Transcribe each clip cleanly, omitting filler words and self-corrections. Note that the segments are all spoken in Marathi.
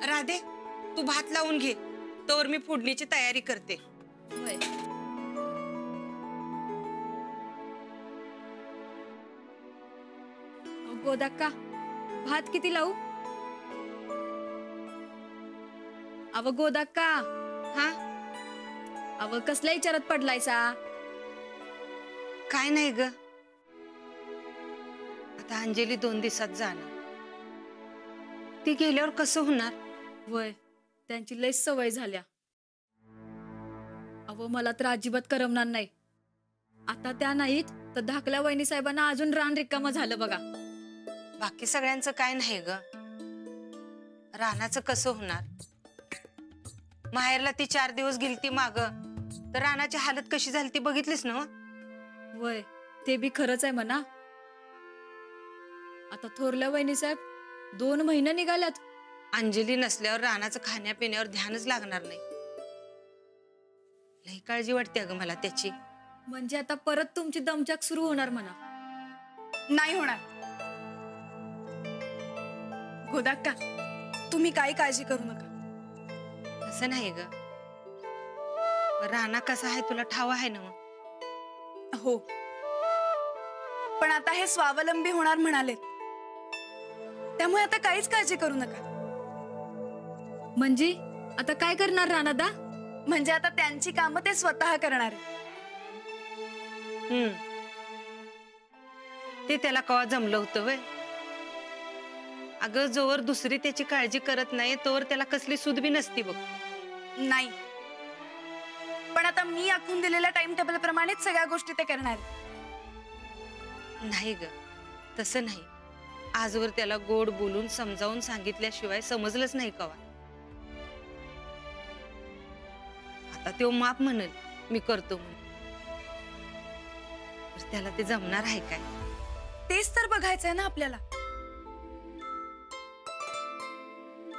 राधे, तू भात लावून घे, तोवर मी फोडणीची तयारी करते. होय. गोदाक्का, भात किती लावू? अव गोदाक्का. हा, अव कसल्या विचारात पडलायसा? काय नाही ग, आता अंजली 2 दिवसात जाणार. ती गेल्यावर कसं होणार? वय, त्यांची लय सवय झाल्या. अव मला तर अजिबात करमणार नाही. आता त्या नाहीत तर धाकल्या वहिनी साहेबांना अजून रान रिकामं झालं बघा. बाकी सगळ्यांचं काय नाही ग, रानाचं कसं होणार? माहेरला ती 4 दिवस गेलती माग, तर रानाची हालत कशी झाली ती बघितलीस ना? वय, ते बी खरंच आहे म्हणा. आता थोरल्या वहिनी साहेब 2 महिने निघाल्यात. अंजली नसल्यावर रानाचं खाण्यापिण्यावर ध्यानच लागणार नाही. लई काळजी वाटते अगं मला त्याची. म्हणजे आता परत तुमची दमछाक सुरू होणार म्हणा. नाही होणार. गोदाक्का, तुम्ही काही काळजी करू नका. असं नाही ग, राणा कसा आहे तुला ठाव आहे ना? हो, पण आता हे स्वावलंबी होणार म्हणाले, त्यामुळे आता काहीच काळजी करू नका. म्हणजे आता काय करणार राणादा? म्हणजे आता त्यांची कामं ते स्वतः करणार. ते त्याला कवा जमलं होतं वय? अगं, जोवर दुसरी त्याची काळजी करत नाही तोवर त्याला कसली सूद बी नसती बघ. नाही, पण आता मी आखून दिलेल्या टाइम टेबल प्रमाणेच सगळ्या गोष्टी ते करणार. नाही ग, तसं नाही. आजवर त्याला गोड बोलून समजावून सांगितल्याशिवाय समजलंच नाही कवा. आता तो माप म्हणेल मी करतो म्हणून, तर त्याला ते जमणार आहे काय? तेच तर बघायचंय ना आपल्याला.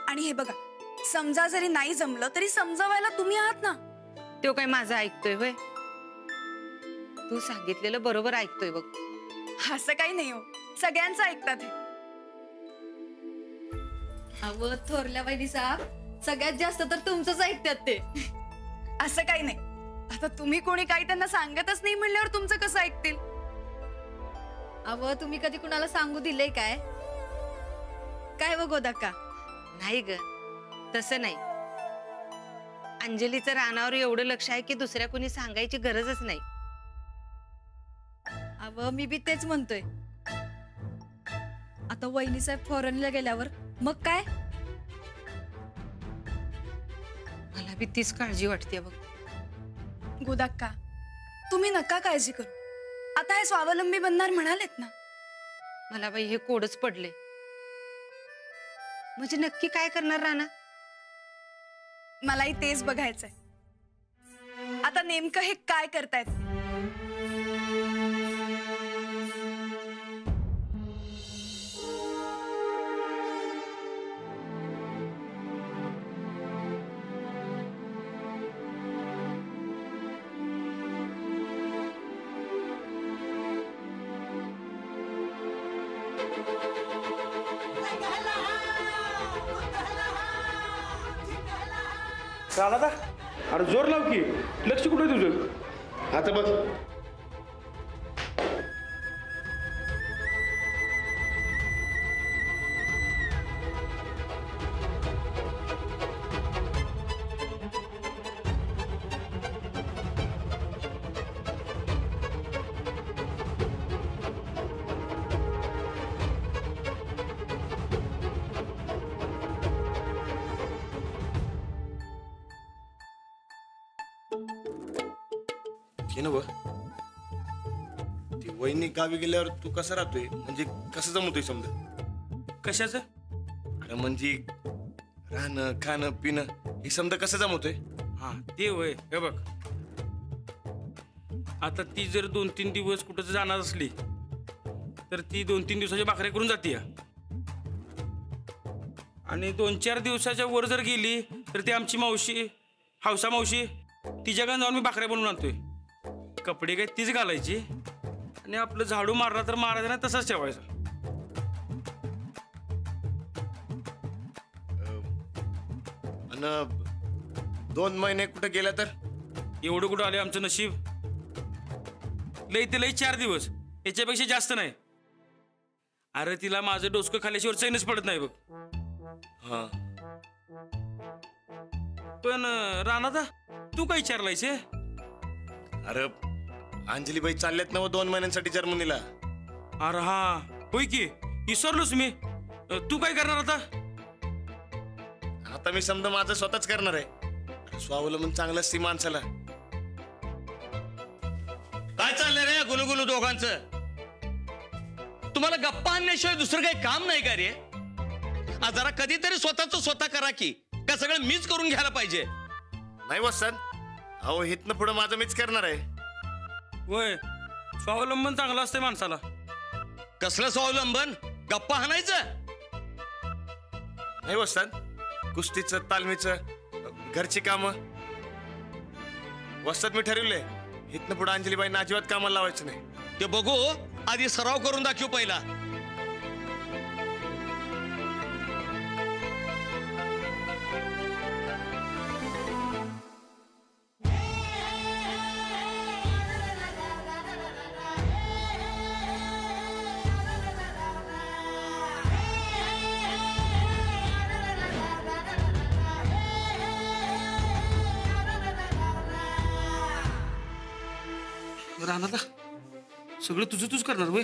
आणि हे बघा, समजा जरी नाही जमलं तरी समजावायला तुम्ही आहात ना. तो काय माझं ऐकतोय होय? तू सांगितलेलं बरोबर ऐकतोय बघ. असं काही नाही हो, सगळ्यांचं ऐकतात हे. अव थोरल्या वहिनी साहेब सगळ्यात जास्त तर तुमचंच ऐकतात ते. असं काही नाही. आता तुम्ही कोणी काही त्यांना सांगतच नाही म्हणल्यावर तुमचं कसं ऐकतील? अव तुम्ही कधी कुणाला सांगू दिले काय? काय व गोदाक्का? नाही ग, तसं नाही. अंजलीचं रानावर एवढं लक्ष आहे की दुसऱ्या कोणी सांगायची गरजच नाही. अव मी बी तेच म्हणतोय. आता वहिनी साहेब फॉरेनला गेल्यावर मग काय? मला बी तीच काळजी वाटते बघ. गोदाक्का, तुम्ही नका काळजी करू. आता हे स्वावलंबी बनणार म्हणालेत ना. मला बाई हे कोडच पडले. म्हणजे नक्की काय करणार राणा? मलाही तेच बघायचंय. आता नेमकं हे काय करतायत? राधा, अरे जोर लाव की. लक्ष कुठे तुझं? आता बघ. ती वहिनी गावी गेल्यावर तू कसा राहतोय? म्हणजे कसं जमवतोय समजा? कशाचं? अरे म्हणजे राहणं खाणं पिणं हे समजा कसं जमवतोय? हा ते होय. हे बघ, आता ती जर 2-3 दिवस कुठं जाणार असली तर ती 2-3 दिवसाच्या भाकऱ्या करून जाते. आणि 2-4 दिवसाच्या वर जर गेली तर ती आमची मावशी, हौसा मावशी, तिच्या गावात जाऊन मी भाकऱ्या बनवून आणतोय. कपडे काय तीच घालायची आणि आपलं झाडू मारला तर मारायचा नाही तसाच ठेवायचा. आणि 2 महिने कुठे गेला तर? एवढं कुठं आले आमचं नशीब? लई ते लई 4 दिवस, याच्यापेक्षा जास्त नाही. अरे तिला माझं डोसकं खाल्ल्याशिवाय चैनच पडत नाही बघ. हा. पण राणा तू काय विचारलायस? अरे अंजलीबाई चालल्यात ना 2 महिन्यांसाठी जर्मनीला. अरे हा होय की, विसरलोच मी. तू काय करणार आता? आता मी समजा माझं स्वतःच करणार आहे. स्वावलंबन चांगलं असते माणसाला. काय चाललंय रे गुलुगुलू दोघांचं? तुम्हाला गप्पा आणण्याशिवाय दुसरं काही काम नाही का रे? जरा कधीतरी स्वतः करा की, का सगळं मीच करून घ्यायला पाहिजे? नाही वसंत, अहो हितनं पुढं माझं मीच करणार आहे. होय, स्वावलंबन चांगलं असतंय माणसाला. कसलं स्वावलंबन? गप्पा हाणायचं? नाही वसंत, कुस्तीचं, तालमीचं, घरची कामं. वसंत मी ठरवलंय, हितनं पुढं अंजलीबाईंना अजिबात कामाला लावायचं नाही. ते बघू, आधी सराव करून दाखवू पहिला. राहणार सगळं तुझं करणार वय?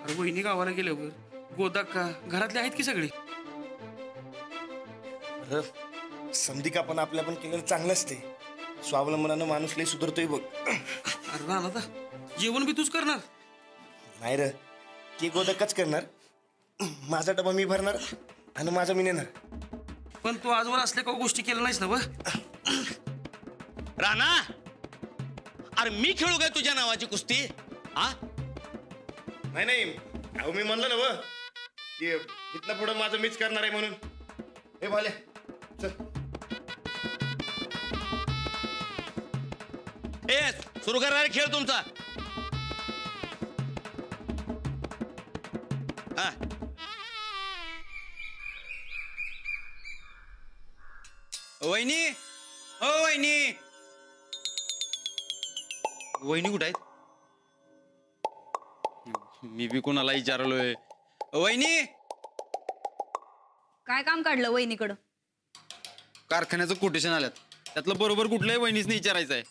अरे वहिनी गावाला गेल्यावर गोदा का घरातले आहेत की सगळे? अरे समधी पण आपल्या पण केलेलं चांगलं असते. स्वावलंबनानं माणूस लय सुधारतोय बघ. अरे राहणार जेवण बी तूच करणार? नाही र, की गोदकच करणार. माझा डबा मी भरणार आणि माझा मी नेणार. पण तू आजवर असल्या काही गोष्टी केल्या नाहीस ना? राणा, अरे मी खेळू काय तुझ्या नावाची कुस्ती? हा नाही, अहो मी म्हणलं ना व की इथनं पुढं माझं मीच करणार आहे म्हणून. हे भाले चल. ए सुरू करा रे खेळ तुमचा. हा वहिनी, ओ वहिनी. वहिनी कुठे आहेत? मी बी कोणाला विचारलोय. वहिनी, काय काम काढलं वहिनीकडं? कारखान्याचं कोटेशन आल्यात, त्यातलं बरोबर कुठलंही वहिनीच नाही विचारायचं आहे.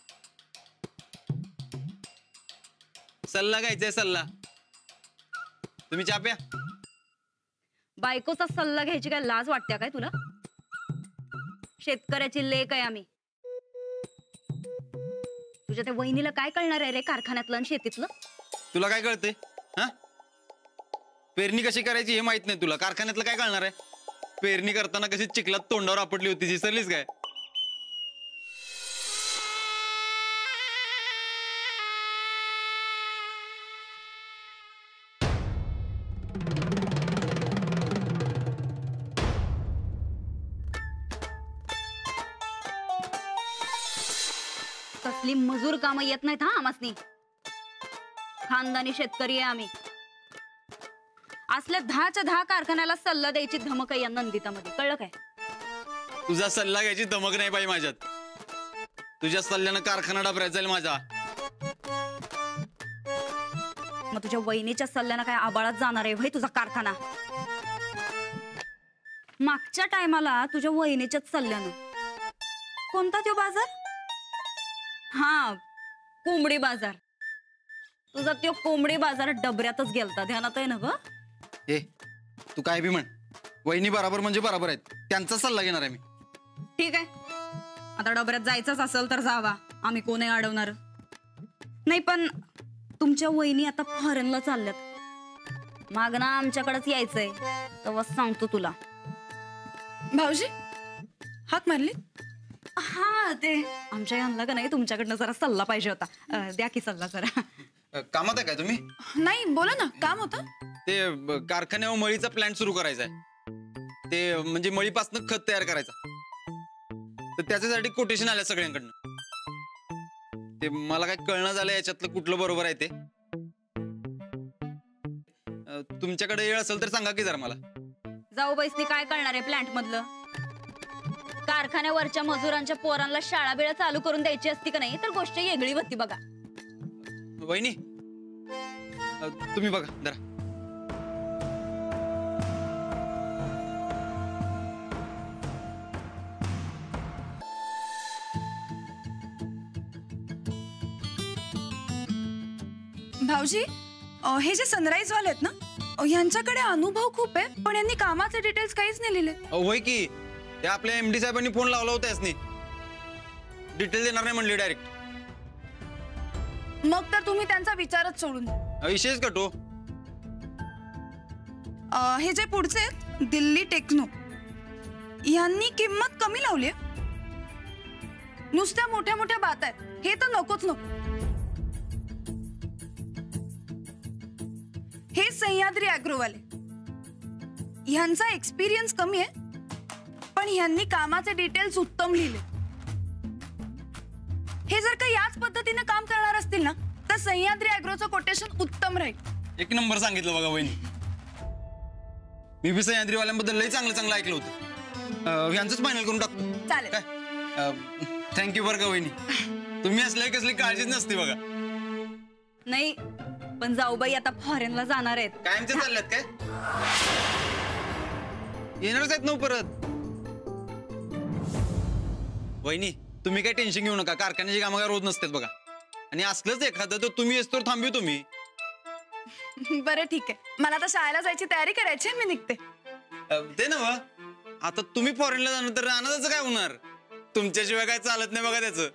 सल्ला घ्यायचाय सल्ला. तुम्ही चहा प्या. बायकोचा सल्ला घ्यायची काय लाज वाटते काय तुला? शेतकऱ्याची लेक आहे आम्ही. तुझ्या त्या वहिनीला काय कळणार आहे रे कारखान्यातलं आणि शेतीतलं? तुला काय कळते? हा, पेरणी कशी करायची हे माहित नाही तुला? कारखान्यातलं काय कळणार आहे? पेरणी करताना कशी चिखलात तोंडावर आपटली होती, विसरलीस काय? कसली मजूर कामं येत नाहीत हा आमासनी. खानदानी शेतकरी आहे आम्ही. असल्या 10च्या 10 कारखान्याला सल्ला द्यायची धमक आहे या नंदितामध्ये, कळलं काय? तुझा सल्ला घ्यायची धमक नाही बाई माझ्यात. तुझ्या सल्ल्यानं कारखाना डाबरायचा जाईल माझा. मग तुझ्या वहिनीच्या सल्ल्यानं काय आबाळात जाणार आहे भाई तुझा कारखाना? मागच्या टायमाला तुझ्या वहिनीच्याच सल्ल्यानं. कोणता तो बाजार? हा, कोंबडी बाजार. तुझा तो कोंबडी बाजार डबऱ्यातच गेलता, ध्यानात आहे ना ग? ए तू काय बी म्हण, वहिनी बराबर म्हणजे बराबर आहेत. त्यांचा सल्ला घेणार आहे मी. ठीक आहे, आता डबऱ्यात जायचंच असेल तर जावा, आम्ही कोणी अडवणार नाही. पण तुमच्या वहिनी आता फॉरेनला चालल्यात. मागणं आमच्याकडेच यायचंय, तेव्हा सांगतो तुला. भाऊजी हाक मारली? हा, ते आमच्या यांना का नाही तुमच्याकडनं जरा सल्ला पाहिजे होता. द्या की सल्ला जरा. कामात आहे काय तुम्ही? नाही, बोला ना, काम होतं. ते कारखान्यावर मळीचा प्लॅन्ट सुरू करायचा आहे. ते म्हणजे मळीपासून खत तयार करायचा. तर त्याच्यासाठी कोटेशन आल्या सगळ्यांकडनं. ते मला काय कळणं झालं याच्यातलं कुठलं बरोबर आहे ते. तुमच्याकडे वेळ असेल तर सांगा की जरा मला. जाऊ बाईसनी काय कळणार आहे प्लॅन्ट मधलं? कारखान्यावरच्या मजुरांच्या पोरांना शाळा बिळा चालू करून द्यायची असती का नाही तर गोष्ट वेगळी होती बघा. वहिनी तुम्ही बघा जरा. भाऊजी, हे जे सनराईज वाले आहेत ना, यांच्याकडे अनुभव खूप आहे, पण यांनी कामाचे डिटेल्स काहीच नाही लिहिले. होय की ते आपल्या MD साहेबांनी फोन लावला होता यासनी. डिटेल देणार नाही म्हणले डायरेक्ट. मग तर तुम्ही त्यांचा विचारच सोडून द्या. विशेष कटो. हे जे पुढचे आहेत, दिल्ली टेक्नो, यांनी किंमत कमी लावली. नुसत्या मोठ्या मोठ्या बात आहेत, हे तर नकोच नको. हे सह्याद्री अॅग्रोवाले, ह्यांचा एक्सपिरियन्स कमी आहे, पण ह्यांनी कामाचे डिटेल्स उत्तम लिहिले. हे जर का याच पद्धतीने काम करणार असतील ना, तर सह्याद्री अॅग्रोचं कोटेशन उत्तम राहील. एक नंबर सांगितलं बघा वहिनी. मी बी सह्याद्रीवाल्यांबद्दल लई चांगलं चांगलं ऐकलं होतं. यांचंच फायनल करून टाकतो. चालेल. काय थँक्यू बरं का वहिनी. तुम्ही असल्यावर कसली काळजीच नसते बघा. नाही पण जाऊबाई आता फॉरेनला जाणार आहेत. कायमचे चालल्यात काय? येणारच आहेत नऊ परत. वहिनी तुम्ही काय टेन्शन घेऊ नका. कारखान्याची कामं काय रोज नसतात बघा. आणि असलंच एखादं तर तुम्ही येस तर थांबू तुम्ही. बरं ठीक आहे, मला आता शाळेला जायची तयारी करायची आहे, मी निघते. ते ना आता तुम्ही फॉरेनला जाणार तर राहण्याचं काय होणार? तुमच्याशिवाय काय चालत नाही बघा त्याचं.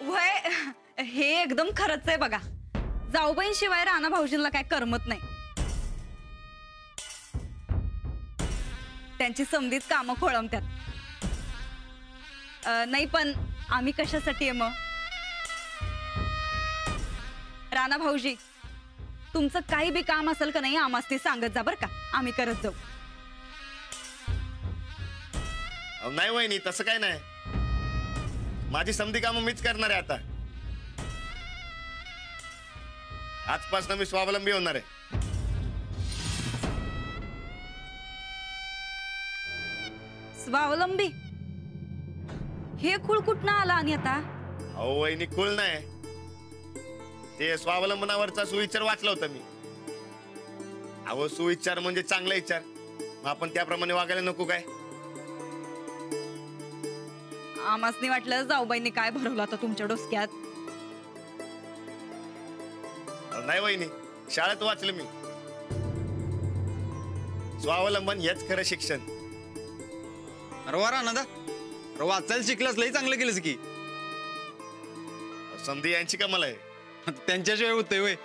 वय हे एकदम खरंच आहे बघा. जाऊबाईंशिवाय राणा भाऊजींना काय करमत नाही. त्यांची समधीच कामं खोळंबत्यात. नाही पण आम्ही कशासाठी आहे मग? राणा भाऊजी तुमचं काही बी काम असेल का नाही आम्हाला ते सांगत जा बर का, आम्ही करत जाऊ. नाही वहिनी, तसं काय नाही. माझी समधी कामं मीच करणार आहे आता. आजपासून मी स्वावलंबी होणार आहे. स्वावलंबी हे खूळ कुठनं आला आणि आता? अहो वहिनी, कुल नाही, ते स्वावलंबनावरचा सुविचार वाचला होता मी. अहो सुविचार म्हणजे चांगला विचार, मग आपण त्याप्रमाणे वागायला नको काय? आमासनी वाटलं जाऊबाईंनी काय भरवलं आता तुमच्या डोसक्यात. नाही वहिनी, शाळेत वाचलं मी. स्वावलंबन हेच खरं शिक्षण. अरे वा राणा, अरे वाचायला शिकलास लई चांगलं केलंस की. संधी यांची कमाल आहे. त्यांच्याशिवाय होतंय वय.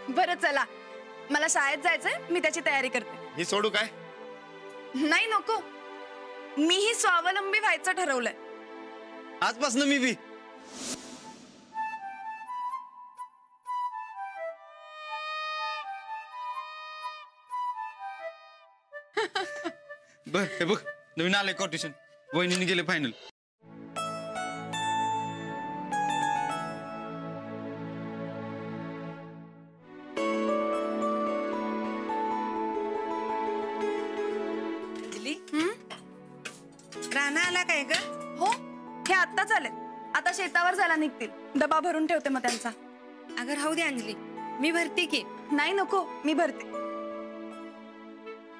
बरं चला, मला शाळेत जायचंय, मी त्याची तयारी करते. मी सोडू काय? नाही नको, मीही स्वावलंबी व्हायचं ठरवलंय. आजपासून मी बी. बर हे बघ नवीन आलंय कोटेशन. वहिनीने गेले फायनल. राणा आला काय ग? हो, हे आत्ताच आले. आता शेतावर जायला निघतील. डबा भरून ठेवते मग त्यांचा. अगर राहू दे अंजली, मी भरते की. नाही नको, मी भरते.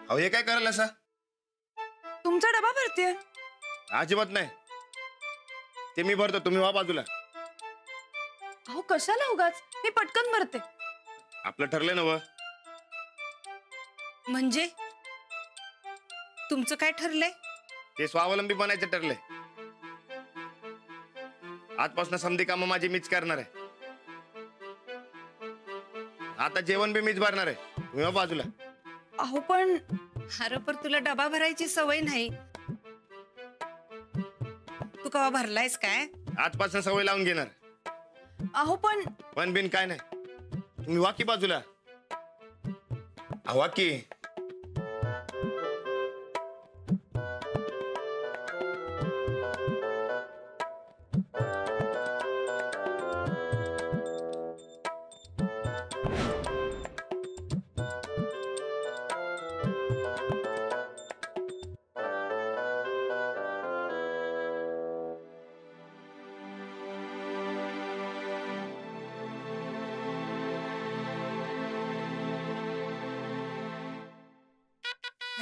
अहो हे काय करायला असा? तुमचा डबा भरतेय. अजिबात नाही, ते मी भरतो, तुम्ही वा बाजूला. अहो कशाला उगाच, मी पटकन भरते. आपलं ठरलंय ना व. म्हणजे तुमचं काय ठरलंय? ते स्वावलंबी बनायचं ठरलंय. आजपासून समधी कामं माझी मीच करणार आहे. आता जेवण बी मीच भरणार आहे, तुम्ही वा बाजूला. अहो पण अरे पण तुला डबा भरायची सवय नाही. तू कवा भरलायस काय? आजपासून सवय लावून घेणार. अहो पण बिन काय नाही, तुम्ही वा की बाजूला. वा की.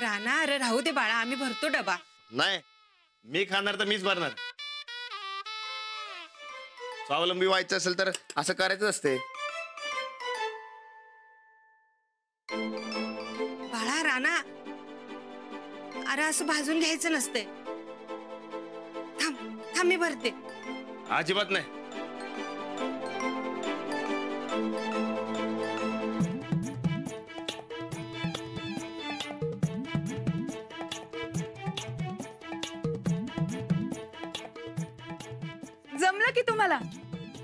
राणा अरे राहू दे बाळा, आम्ही भरतो डबा. नाही, मी खाणार तर मीच भरणार. स्वावलंबी व्हायचं असेल तर असं करायचं असते. बाळा राणा, अरे असं भाजून घ्यायचं नसते. थांब थांब, मी भरते. अजिबात नाही. जमलं की तुम्हाला?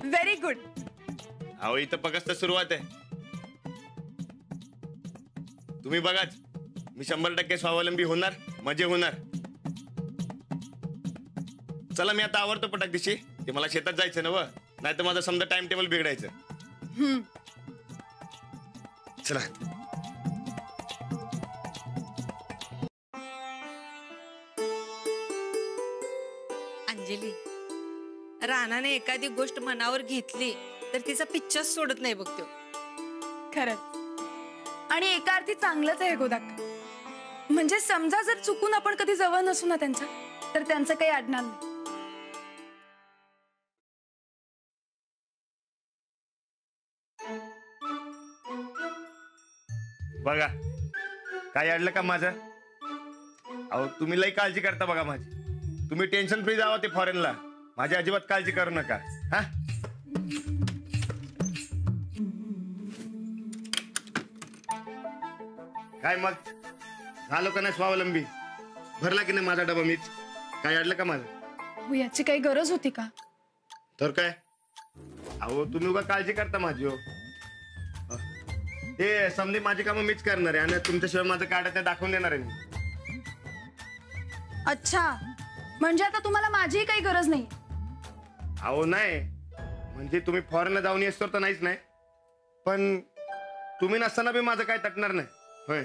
Very good. अहो इथं फक्त सुरुवात आहे. तुम्ही बघाच, मी 100% स्वावलंबी होणार, मजे होणार. चला मी आता आवरतो पटाक दिशी. ते मला शेतात जायचं ना, नाही तर माझं समजा टाइम टेबल बिघडायचं. चला. अंजली, राणाने एखादी गोष्ट मनावर घेतली तर तिचा पिच्छाच सोडत नाही बघ तो. खरंच. आणि एका अर्थी चांगलंच आहे गोदाक. म्हणजे समजा जर चुकून आपण कधी जवळ नसू ना त्यांच्या, तर त्यांचं काही अडणार नाही. बघा काय अडलं का माझं? अहो तुम्ही लई काळजी करता बघा माझी. तुम्ही टेन्शन फ्री जावा ते फॉरेनला. माझी अजिबात काळजी करू नका. हा, काय मग झालो का नाही स्वावलंबी? भरला की नाही माझा डबा मीच? काय अडलं का माझं? हो, याची काही गरज होती का? तर काय, अहो तुम्ही उगा काळजी करता माझी. हो ते समधी माझी कामं मीच करणार आहे आणि तुमच्याशिवाय माझं कार्ड ते दाखवून देणार आहे मी. अच्छा, म्हणजे आता तुम्हाला माझीही काही गरज नाही. अहो नाही, म्हणजे तुम्ही फॉरेनला जाऊन येतो तर नाहीच नाही, पण तुम्ही नसताना बी माझं काय तटणार नाही. होय,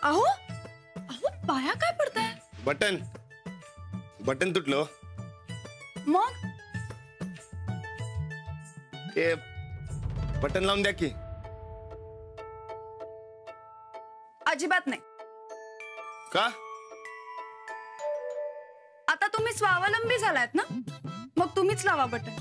अहो अहो, पाया काय पडताय? Button button तुटलो. मग ते बटन लावून द्या की. अजिबात नाही. का? आता तुम्ही स्वावलंबी झालात ना, मग तुम्हीच लावा बटन.